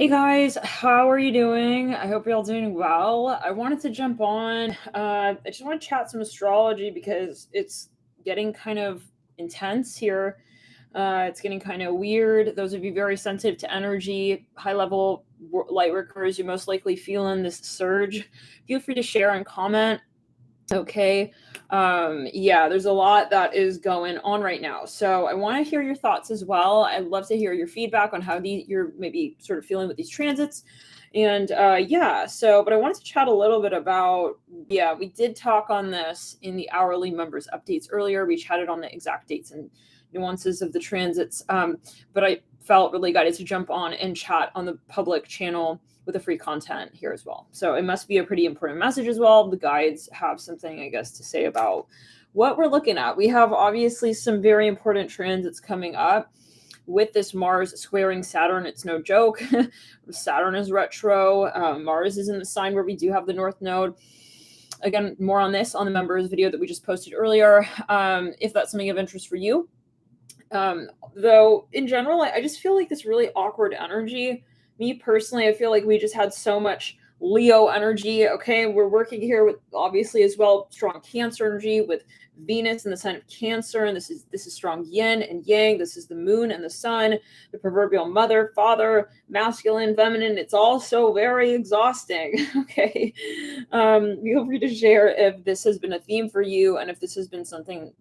Hey guys, how are you doing? I hope you're all doing well. I wanted to jump on. I just want to chat some astrology because it's getting kind of intense here. It's getting kind of weird. Those of you very sensitive to energy, high level light workers, you're most likely feeling this surge. Feel free to share and comment. Okay. Yeah, there's a lot that is going on right now. So I want to hear your thoughts as well. I'd love to hear your feedback on how you're maybe sort of feeling with these transits. And yeah, but I wanted to chat a little bit about, yeah, we did talk on this in the hourly members updates earlier. We chatted on the exact dates and nuances of the transits. But I felt really guided to jump on and chat on the public channel with the free content here as well. So it must be a pretty important message as well. The guides have something, I guess, to say about what we're looking at. We have obviously some very important transits coming up with this Mars squaring Saturn. It's no joke. Saturn is retro. Mars is in the sign where we do have the North Node. Again, more on this on the members video that we just posted earlier, if that's something of interest for you. Though in general, I just feel like this really awkward energy. Me personally, I feel like we just had so much Leo energy. Okay, we're working here with obviously as well strong Cancer energy with Venus in the sign of Cancer, and this is strong Yin and Yang. This is the Moon and the Sun, the proverbial mother, father, masculine, feminine. It's all so very exhausting. Okay, feel free to share if this has been a theme for you, and if this has been something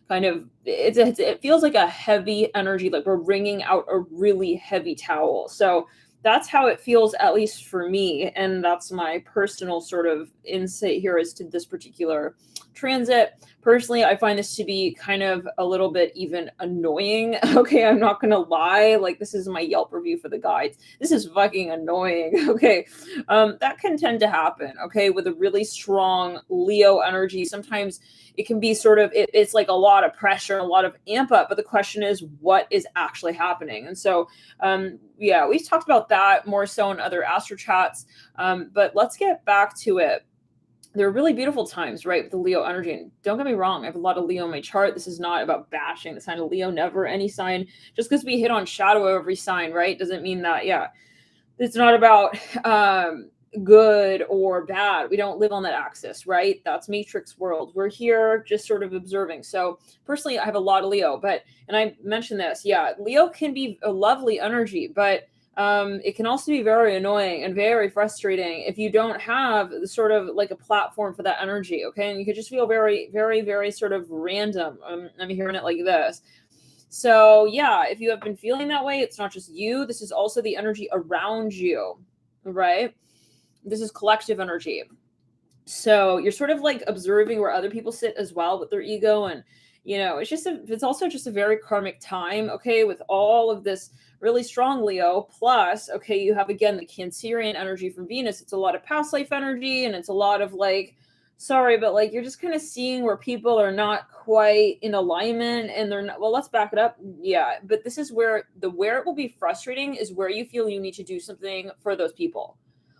kind of it feels like a heavy energy, like we're wringing out a really heavy towel. So that's how it feels, at least for me, and that's my personal sort of insight here as to this particular transit. Personally, I find this to be kind of a little bit even annoying. Okay, I'm not gonna lie, like this is my Yelp review for the guides. This is fucking annoying. Okay, that can tend to happen, okay, with a really strong Leo energy. Sometimes it can be sort of it's like a lot of pressure, a lot of amp up, but the question is what is actually happening. And so yeah, we've talked about that more so in other astro chats, but let's get back to it. There are really beautiful times, right, with the Leo energy. And don't get me wrong, I have a lot of Leo in my chart. This is not about bashing the sign of Leo. Never any sign. Just because we hit on shadow of every sign, right, doesn't mean that, yeah, it's not about good or bad. We don't live on that axis, right? That's matrix world. We're here just sort of observing. So personally, I have a lot of Leo, and I mentioned this, yeah, Leo can be a lovely energy, but it can also be very annoying and very frustrating if you don't have the sort of like a platform for that energy. Okay, and you could just feel very, very, very sort of random. I'm hearing it like this. So yeah, if you have been feeling that way, it's not just you. This is also the energy around you, right? This is collective energy. So you're sort of like observing where other people sit as well with their ego, and it's also just a very karmic time. Okay, with all of this really strong Leo, plus, okay, you have again the Cancerian energy from Venus. It's a lot of past life energy, and it's a lot of like, sorry, but like you're just kind of seeing where people are not quite in alignment, and they're not. Well, let's back it up. Yeah, but this is where it will be frustrating is where you feel you need to do something for those people.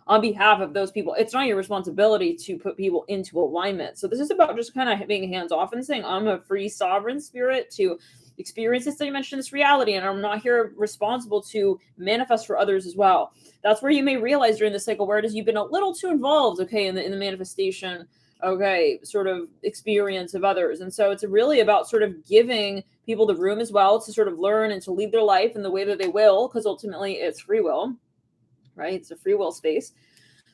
On behalf of those people, it's not your responsibility to put people into alignment. So this is about just kind of being hands off and saying, I'm a free sovereign spirit to experience this dimension, this reality, and I'm not here responsible to manifest for others as well. That's where you may realize during the cycle where it is you've been a little too involved, okay, in the manifestation, okay, sort of experience of others. And so it's really about sort of giving people the room as well to sort of learn and to lead their life in the way that they will, because ultimately it's free will, right? It's a free will space.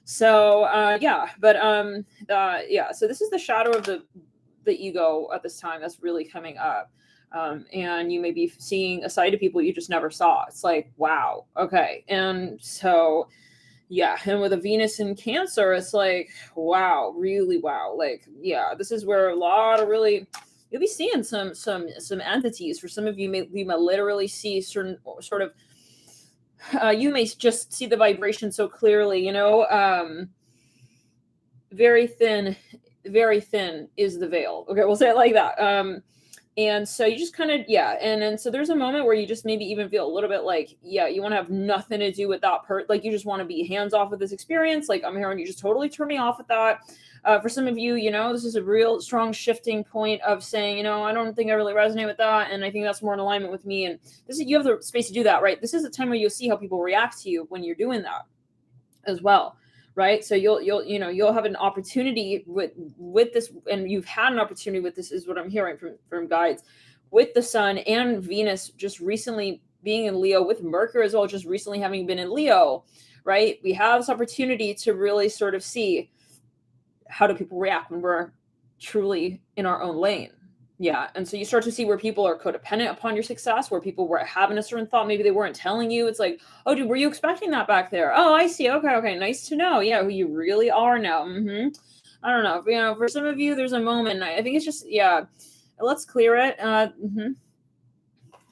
So yeah, but yeah, so this is the shadow of the ego at this time that's really coming up. And you may be seeing a side of people you just never saw. It's like, wow, okay. And so yeah, and with a Venus in Cancer, it's like, wow, really wow. Like, yeah, this is where a lot of really you'll be seeing some entities. For some of you, you may literally see certain sort of you may just see the vibration so clearly, very thin is the veil. Okay, we'll say it like that. And so you just kind of, yeah. And so there's a moment where you just maybe even feel a little bit like, yeah, you want to have nothing to do with that like you just want to be hands off with this experience. Like I'm hearing you just totally turn me off with that. For some of you, this is a real strong shifting point of saying, I don't think I really resonate with that. And I think that's more in alignment with me. And you have the space to do that, right? This is a time where you'll see how people react to you when you're doing that as well. Right. So you'll have an opportunity with this, and you've had an opportunity with this, is what I'm hearing from guides, with the sun and Venus just recently being in Leo, with Mercury as well, just recently having been in Leo. Right. We have this opportunity to really sort of see how do people react when we're truly in our own lane. Yeah. And so you start to see where people are codependent upon your success, where people were having a certain thought. Maybe they weren't telling you. It's like, oh, dude, were you expecting that back there? Oh, I see. Okay. Nice to know. Yeah. Who you really are now. I don't know. For some of you, there's a moment. I think it's just, yeah, let's clear it.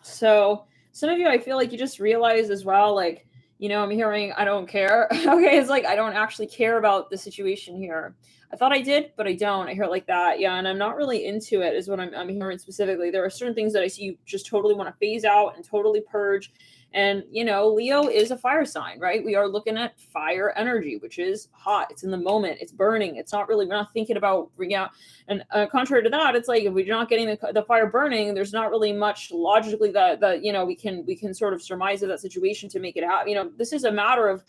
So some of you, I feel like you just realize as well, like, I'm hearing, I don't care. Okay. It's like, I don't actually care about the situation here. I thought I did, but I don't. I hear it like that. Yeah. And I'm not really into it, is what I'm hearing specifically. There are certain things that I see you just totally want to phase out and totally purge. And, Leo is a fire sign, right? We are looking at fire energy, which is hot. It's in the moment. It's burning. It's not really, we're not thinking about bringing out. And contrary to that, it's like, if we're not getting the fire burning, there's not really much logically that we can sort of surmise of that situation to make it happen. This is a matter of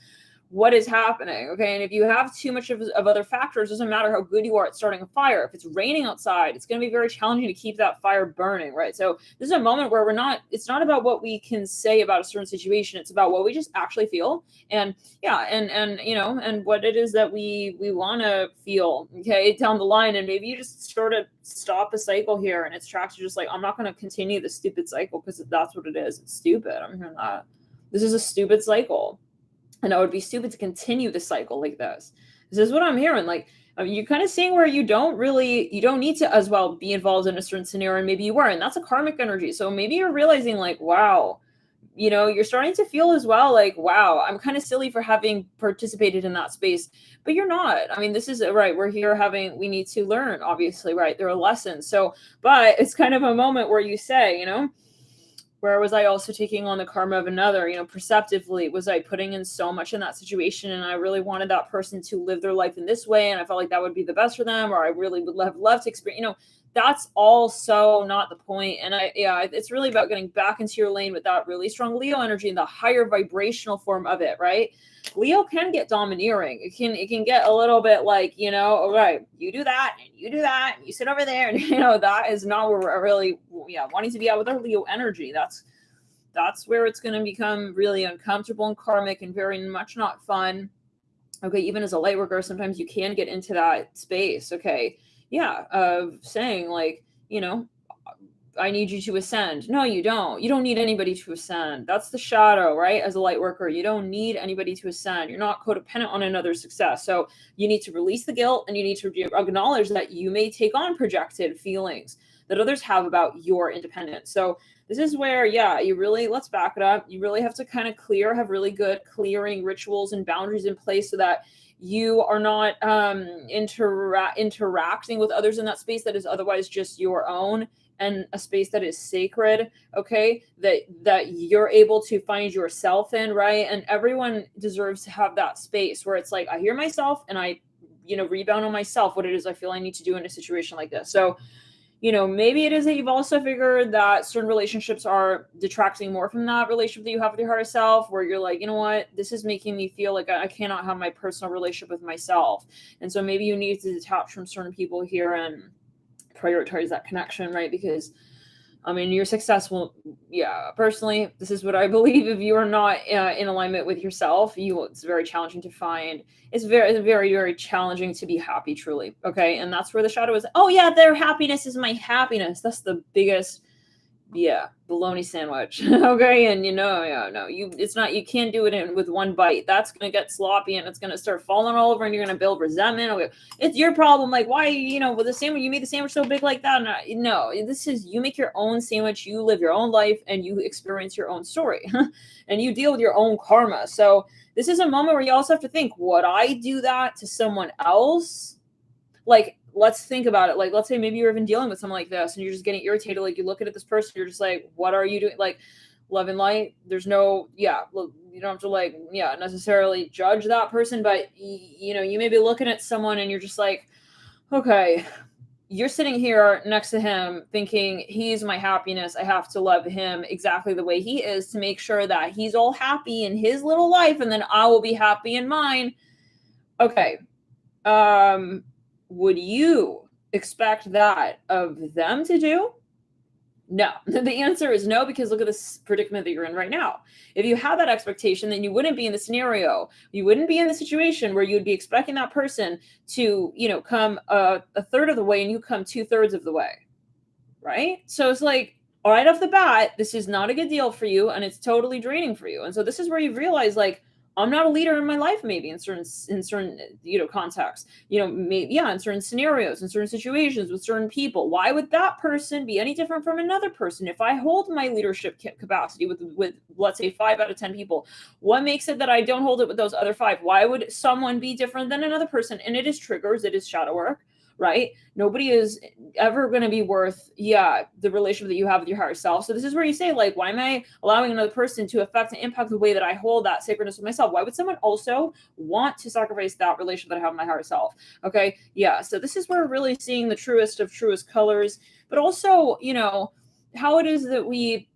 what is happening. Okay. And if you have too much of other factors, it doesn't matter how good you are at starting a fire. If it's raining outside, it's going to be very challenging to keep that fire burning. Right. So this is a moment where it's not about what we can say about a certain situation. It's about what we just actually feel. And yeah. And what it is that we want to feel, okay, down the line. And maybe you just sort of stop the cycle here, and it's tracked to just like, I'm not going to continue the stupid cycle, because that's what it is. It's stupid. I'm hearing that. This is a stupid cycle. And it would be stupid to continue the cycle like this. This is what I'm hearing. Like, you're kind of seeing where you don't need to as well be involved in a certain scenario. And maybe you were, and that's a karmic energy. So maybe you're realizing like, wow, you're starting to feel as well, like, wow, I'm kind of silly for having participated in that space, but you're not. I mean, this is right. We're here we need to learn, obviously, right? There are lessons. So, but it's kind of a moment where you say, where was I also taking on the karma of another? Perceptively, was I putting in so much in that situation, and I really wanted that person to live their life in this way, and I felt like that would be the best for them, or I really would love to experience, that's also not the point. And it's really about getting back into your lane with that really strong Leo energy and the higher vibrational form of it, right? Leo can get domineering. It can get a little bit like, all right, you do that and you do that and you sit over there, and that is not where we're really wanting to be at with our Leo energy. That's where it's going to become really uncomfortable and karmic and very much not fun. Okay, even as a light worker, sometimes you can get into that space. Okay, yeah, of saying like, I need you to ascend. No, you don't. You don't need anybody to ascend. That's the shadow, right? As a light worker, you don't need anybody to ascend. You're not codependent on another's success. So you need to release the guilt, and you need to acknowledge that you may take on projected feelings that others have about your independence. So this is where, let's back it up. You really have to kind of have really good clearing rituals and boundaries in place so that you are not interacting with others in that space that is otherwise just your own, and a space that is sacred, okay, that you're able to find yourself in, right? And everyone deserves to have that space where it's like, I hear myself and I, rebound on myself, what it is I feel I need to do in a situation like this. So, maybe it is that you've also figured that certain relationships are detracting more from that relationship that you have with your higher self, where you're like, you know what, this is making me feel like I cannot have my personal relationship with myself. And so maybe you need to detach from certain people here and prioritize that connection, right? Because your success will, personally, this is what I believe. If you are not in alignment with yourself, it's very challenging to find. It's very, very, very challenging to be happy, truly. Okay. And that's where the shadow is. Oh yeah, their happiness is my happiness. That's the biggest, bologna sandwich. Okay. And it's not, you can't do it with one bite. That's going to get sloppy and it's going to start falling all over, and you're going to build resentment. Okay. It's your problem. Like, why, with the sandwich, you made the sandwich so big like that. No, this is, you make your own sandwich, you live your own life, and you experience your own story and you deal with your own karma. So this is a moment where you also have to think, would I do that to someone else? Like let's think about it. Like, let's say maybe you're even dealing with someone like this and you're just getting irritated. Like, you look at this person, you're just like, what are you doing? Like, love and light. There's no, you don't have to like, necessarily judge that person, but you may be looking at someone and you're just like, okay, you're sitting here next to him thinking he's my happiness. I have to love him exactly the way he is to make sure that he's all happy in his little life, and then I will be happy in mine. Okay. Would you expect that of them to do? No. The answer is no, because look at this predicament that you're in right now. If you had that expectation, then you wouldn't be in the scenario. You wouldn't be in the situation where you'd be expecting that person to, come a third of the way and you come 2/3 of the way. Right? So it's like, right off the bat, this is not a good deal for you and it's totally draining for you. And so this is where you realize, like, I'm not a leader in my life, maybe in certain contexts, maybe, in certain scenarios, in certain situations with certain people. Why would that person be any different from another person? If I hold my leadership capacity with let's say 5 out of 10 people, what makes it that I don't hold it with those other 5? Why would someone be different than another person? And it is triggers, it is shadow work, right? Nobody is ever going to be worth, the relationship that you have with your higher self. So this is where you say, like, why am I allowing another person to affect and impact the way that I hold that sacredness with myself? Why would someone also want to sacrifice that relationship that I have with my higher self? Okay. Yeah. So this is where we're really seeing the truest of truest colors, but also, how it is that we,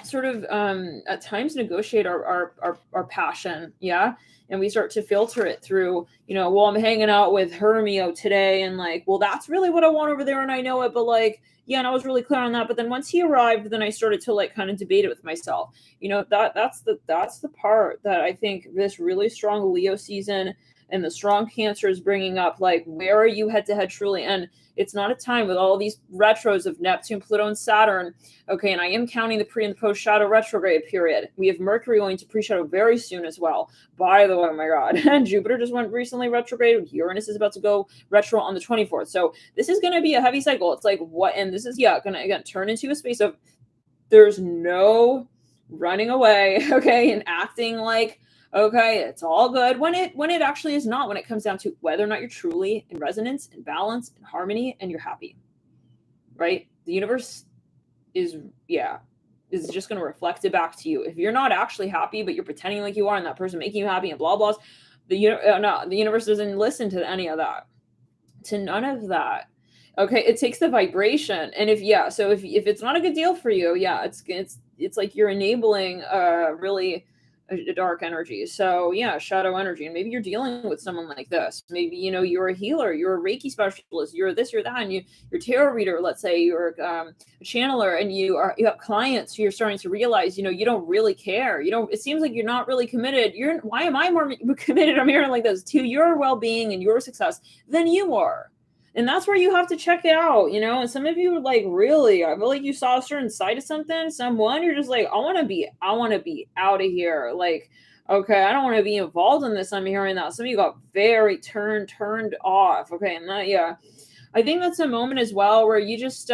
sort of at times negotiate our passion. Yeah. And we start to filter it through, well, I'm hanging out with Hermio today, and like, well, that's really what I want over there, and I know it, but like, and I was really clear on that. But then once he arrived, then I started to like kind of debate it with myself. That's the part that I think this really strong Leo season and the strong Cancer is bringing up. Like, where are you head to head truly? And it's not a time with all these retros of Neptune, Pluto, and Saturn. Okay, and I am counting the pre and the post shadow retrograde period. We have Mercury going to pre-shadow very soon as well. By the way, oh my God, and Jupiter just went recently retrograde. Uranus is about to go retro on the 24th. So this is going to be a heavy cycle. It's like, what? And this is, going to, again, turn into a space of there's no running away, okay, and acting like, okay, it's all good when it actually is not, when it comes down to whether or not you're truly in resonance and balance and harmony and you're happy, right? The universe is just going to reflect it back to you. If you're not actually happy, but you're pretending like you are, and that person making you happy and blah, blah, the universe doesn't listen to any of that, to none of that. Okay. It takes the vibration. And if it's not a good deal for you, it's like you're enabling really a dark energy. So shadow energy. And maybe you're dealing with someone like this. Maybe, you're a healer, you're a Reiki specialist, you're this, you're that, and you're a tarot reader, let's say, you're a channeler, and you have clients who you're starting to realize, you don't really care. It seems like you're not really committed. Why am I more committed? I'm hearing like this to your well-being and your success than you are. And that's where you have to check it out, and some of you are like, really, I feel like you saw a certain side of someone, you're just like, I want to be out of here. Like, okay, I don't want to be involved in this. I'm hearing that some of you got very turned off. Okay. And that, I think that's a moment as well where you just,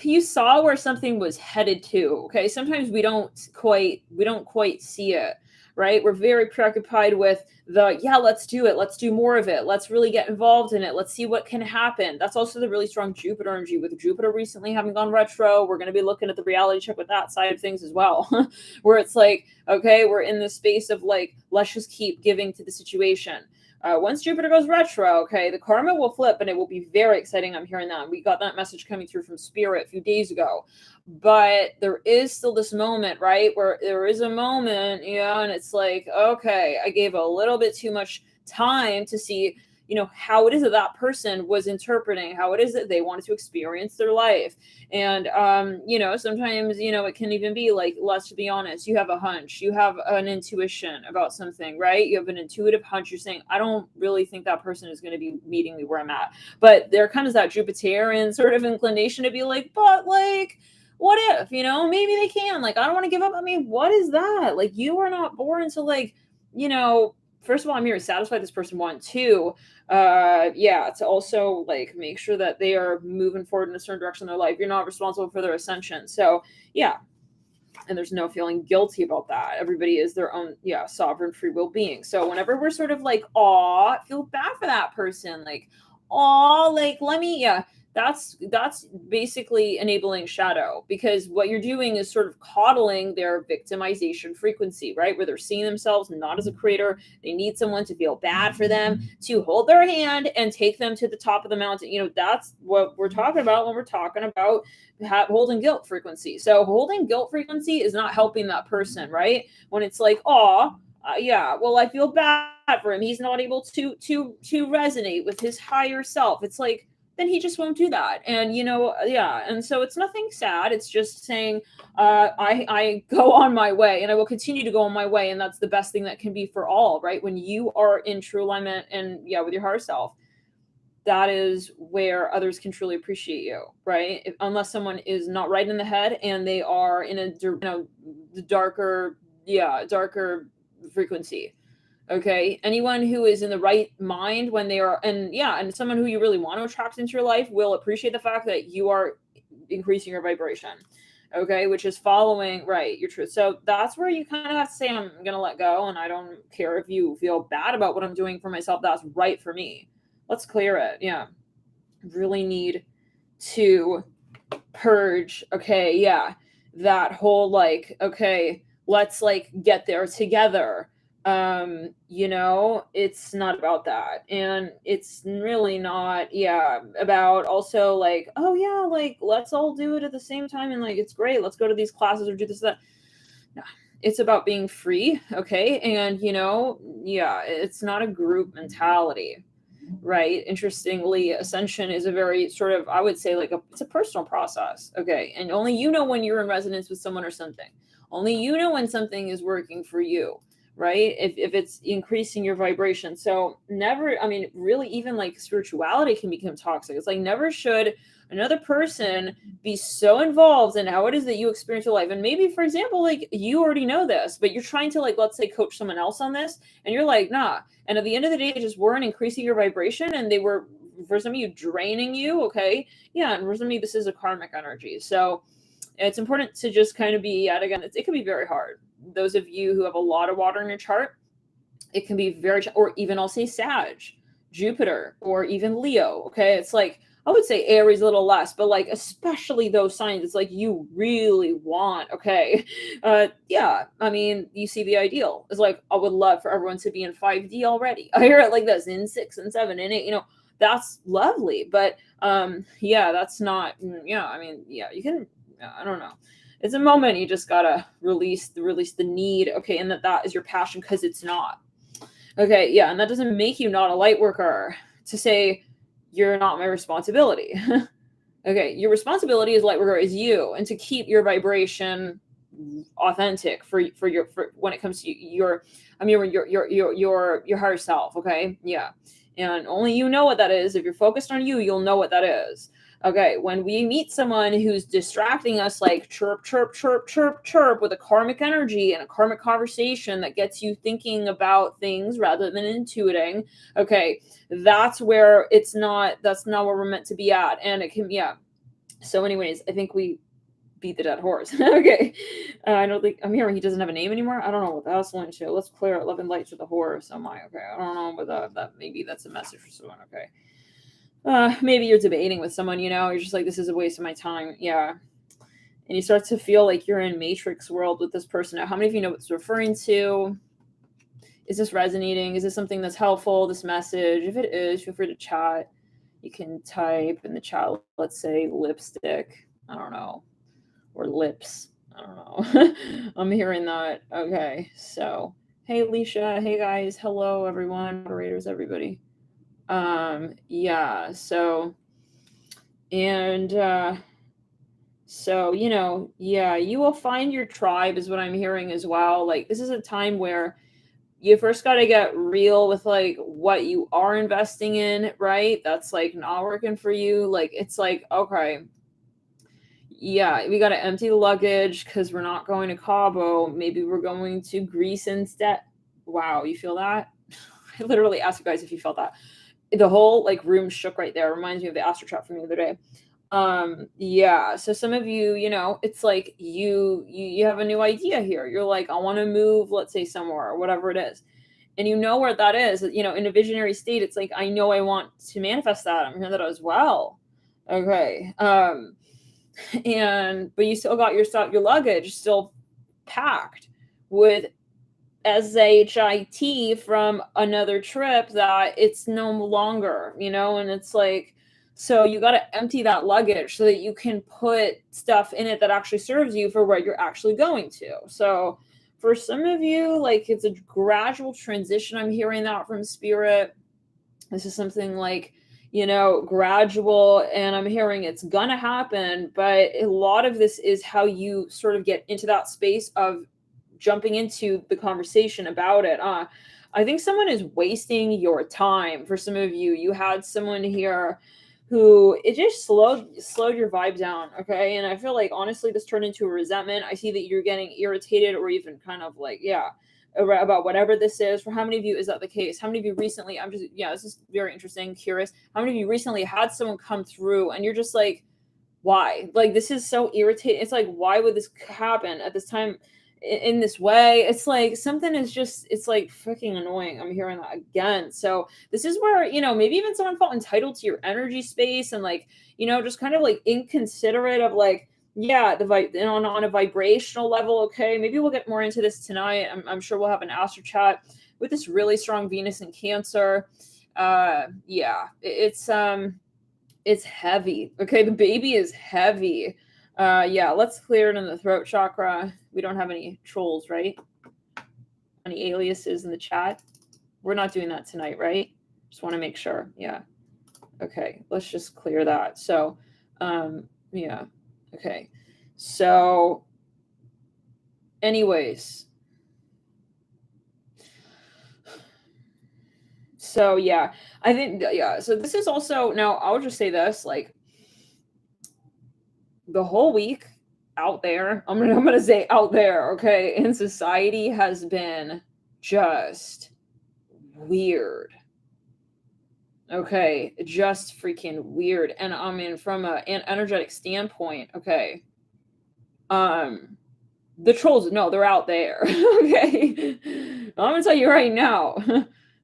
you saw where something was headed to. Okay. Sometimes we don't quite see it. Right? We're very preoccupied with let's do it. Let's do more of it. Let's really get involved in it. Let's see what can happen. That's also the really strong Jupiter energy. With Jupiter recently having gone retro, we're going to be looking at the reality check with that side of things as well, where it's like, okay, we're in the space of like, let's just keep giving to the situation. Once Jupiter goes retro, okay, the karma will flip and it will be very exciting. I'm hearing that. We got that message coming through from Spirit a few days ago. But there is still this moment, right, where there is a moment, and it's like, okay, I gave a little bit too much time to see, how it is that person was interpreting, how it is that they wanted to experience their life. And, sometimes, it can even be like, let's be honest, you have a hunch, you have an intuition about something, right? You have an intuitive hunch. You're saying, I don't really think that person is going to be meeting me where I'm at. But there comes that Jupiterian sort of inclination to be like, but like, what if, maybe they can, like, I don't want to give up. I mean, what is that? Like, you are not born to like, first of all, I'm here to satisfy this person. 1, 2, to also like make sure that they are moving forward in a certain direction in their life. You're not responsible for their ascension. So And there's no feeling guilty about that. Everybody is their own, sovereign free will being. So whenever we're sort of like, aw, feel bad for that person, like, aw, like, let me, that's basically enabling shadow, because what you're doing is sort of coddling their victimization frequency, right? Where they're seeing themselves not as a creator. They need someone to feel bad for them, to hold their hand and take them to the top of the mountain. That's what we're talking about when we're talking about holding guilt frequency. So holding guilt frequency is not helping that person, right? When it's like, oh, yeah, well, I feel bad for him. He's not able to resonate with his higher self. It's like, then he just won't do that. And and so it's nothing sad. It's just saying, I go on my way, and I will continue to go on my way, and that's the best thing that can be for all, right? When you are in true alignment and with your higher self, that is where others can truly appreciate you, right? Unless someone is not right in the head and they are in a darker frequency. Okay, anyone who is in the right mind when they are, and someone who you really want to attract into your life will appreciate the fact that you are increasing your vibration. Okay, which is following your truth. So that's where you kind of have to say, I'm gonna let go, and I don't care if you feel bad about what I'm doing for myself. That's right for me. Let's clear it. Yeah, really need to purge. Okay, that whole let's get there together. It's not about that, and it's really not about also let's all do it at the same time, and it's great, let's go to these classes or do this, that. No, it's about being free. Okay, and it's not a group mentality, right? Interestingly, ascension is a very sort of, I would say, it's a personal process. Okay, and only you know when you're in resonance with someone or something. Only you know when something is working for you, right? If it's increasing your vibration. So never, really, even spirituality can become toxic. It's never should another person be so involved in how it is that you experience your life. And maybe, for example, you already know this, but you're trying to let's say coach someone else on this, and you're like, nah. And at the end of the day, they just weren't increasing your vibration, and they were, for some of you, draining you. Okay, and for some of you, this is a karmic energy. So it's important to just kind of be, yet again, it can be very hard. Those of you who have a lot of water in your chart, it can be very, or even I'll say Sag, Jupiter, or even Leo. Okay, it's I would say Aries a little less, but especially those signs, it's you really want, okay. You see the ideal. It's I would love for everyone to be in 5D already. I hear it like this, in 6 and 7 and 8, that's lovely. But that's not, you can, I don't know. It's a moment you just gotta release the need, okay, and that is your passion, because it's not. Okay, and that doesn't make you not a light worker to say you're not my responsibility. Okay, your responsibility as light worker is you, and to keep your vibration authentic for when it comes to your higher self. Okay, and only you know what that is. If you're focused on you, you'll know what that is. Okay, when we meet someone who's distracting us, chirp, chirp, chirp, chirp, chirp, with a karmic energy and a karmic conversation that gets you thinking about things rather than intuiting, okay, that's where that's not where we're meant to be at. And it can, So anyways, I think we beat the dead horse. Okay. I don't think, I'm hearing he doesn't have a name anymore. I don't know what that's linked to. Let's clear it. Love and light to the horse. Oh my, okay. I don't know, but that maybe that's a message for someone. Okay. Maybe you're debating with someone, you're just this is a waste of my time. Yeah. And you start to feel like you're in Matrix world with this person. Now, how many of you know what it's referring to? Is this resonating? Is this something that's helpful, this message? If it is, feel free to chat. You can type in the chat, let's say lipstick. I don't know. Or lips. I don't know. I'm hearing that. Okay. So, hey, Alicia. Hey, guys. Hello, everyone. Moderators, everybody. You will find your tribe is what I'm hearing as well. This is a time where you first got to get real with what you are investing in, right? That's not working for you. It's okay, we got to empty the luggage because we're not going to Cabo. Maybe we're going to Greece instead. Wow, you feel that? I literally asked you guys if you felt that. The whole room shook right there. Reminds me of the astro chat from the other day. Yeah, so some of you, it's like you have a new idea here. You're like, I want to move, let's say somewhere or whatever it is. And you know where that is, in a visionary state. It's like, I know I want to manifest that. I'm hearing that as well. Okay. And but you still got your stuff, your luggage still packed with SHIT from another trip that it's no longer, and it's like, so you got to empty that luggage so that you can put stuff in it that actually serves you for where you're actually going to. So for some of you, like, it's a gradual transition. I'm hearing that from spirit. This is something like, gradual, and I'm hearing it's gonna happen, but a lot of this is how you sort of get into that space of jumping into the conversation about it. I think someone is wasting your time. For some of you, you had someone here who it just slowed your vibe down. Okay. And I feel like, honestly, this turned into a resentment. I see that you're getting irritated, or even kind of like, yeah, about whatever this is. For how many of you is that the case? How many of you recently, this is very interesting, curious, how many of you recently had someone come through and you're just like, why? Like, this is so irritating. It's like, why would this happen at this time in this way? It's like something is just, it's like freaking annoying. I'm hearing that again. So this is where, maybe even someone felt entitled to your energy space, and like, just kind of like inconsiderate of like, yeah, on a vibrational level. Okay, maybe we'll get more into this tonight. I'm sure we'll have an astro chat with this really strong Venus in Cancer. Yeah, it's heavy. Okay, the baby is heavy. Yeah, let's clear it in the throat chakra. We don't have any trolls, right? Any aliases in the chat? We're not doing that tonight, right? Just want to make sure. Yeah. Okay, let's just clear that. So, yeah. Okay. So, anyways. So, yeah, I think, yeah. So this is also, now I'll just say this, like, the whole week out there, I'm gonna say out there, okay, in society has been just weird. Okay, just freaking weird. And I mean, from an energetic standpoint, okay, um, the trolls, no, they're out there. Okay, I'm gonna tell you right now,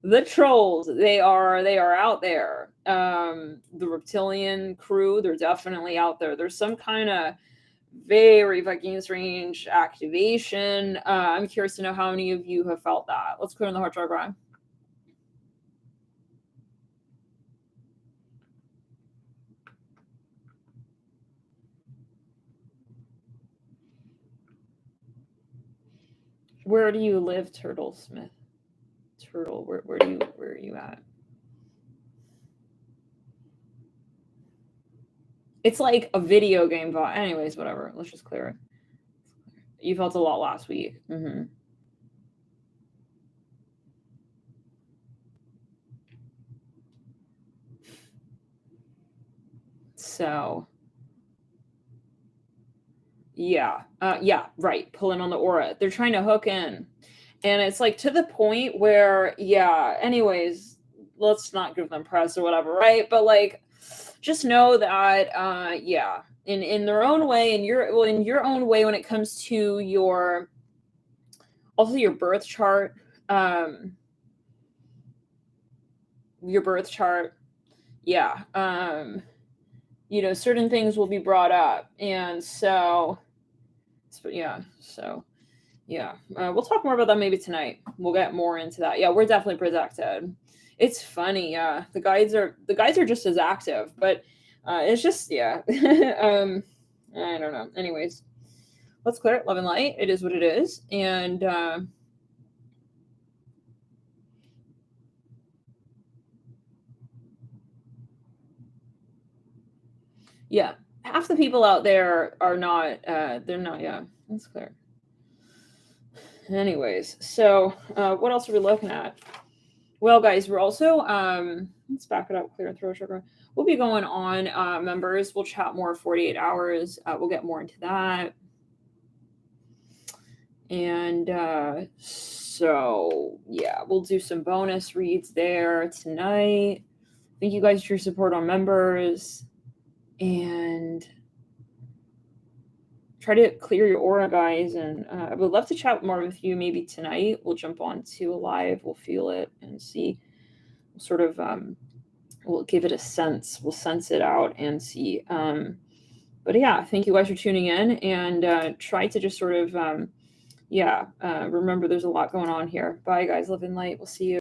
the trolls, they are out there. The reptilian crew, they're definitely out there. There's some kind of very fucking strange activation. I'm curious to know how many of you have felt that. Let's clear in the heart chakra. Where do you live, Turtle Smith? Turtle, where are you at? It's like a video game vibe. Anyways, whatever. Let's just clear it. You felt a lot last week. Mm-hmm. So, yeah. Yeah, right. Pulling on the aura. They're trying to hook in. And it's like to the point where, yeah, anyways, let's not give them press or whatever, right? But like, just know that, yeah, in their own way, in your own way, when it comes to your, also your birth chart, your birth chart, yeah, certain things will be brought up, and so yeah, so yeah, we'll talk more about that maybe tonight. We'll get more into that. Yeah, we're definitely protected. It's funny, yeah. The guides are just as active, but it's just, yeah. I don't know. Anyways, let's clear it. Love and light. It is what it is, and yeah, half the people out there are not. They're not. Yeah, that's clear. Anyways, so what else are we looking at? Well, guys, we're also, let's back it up, clear and throat chakra. We'll be going on members. We'll chat more 48 hours. We'll get more into that. And so, yeah, we'll do some bonus reads there tonight. Thank you guys for your support on members. and try to clear your aura, guys. And I would love to chat more with you maybe tonight. We'll jump on to a live, we'll feel it and see, sort of, we'll give it a sense, we'll sense it out and see. But yeah, thank you guys for tuning in, and try to just sort of, remember there's a lot going on here. Bye, guys. Love and light. We'll see you.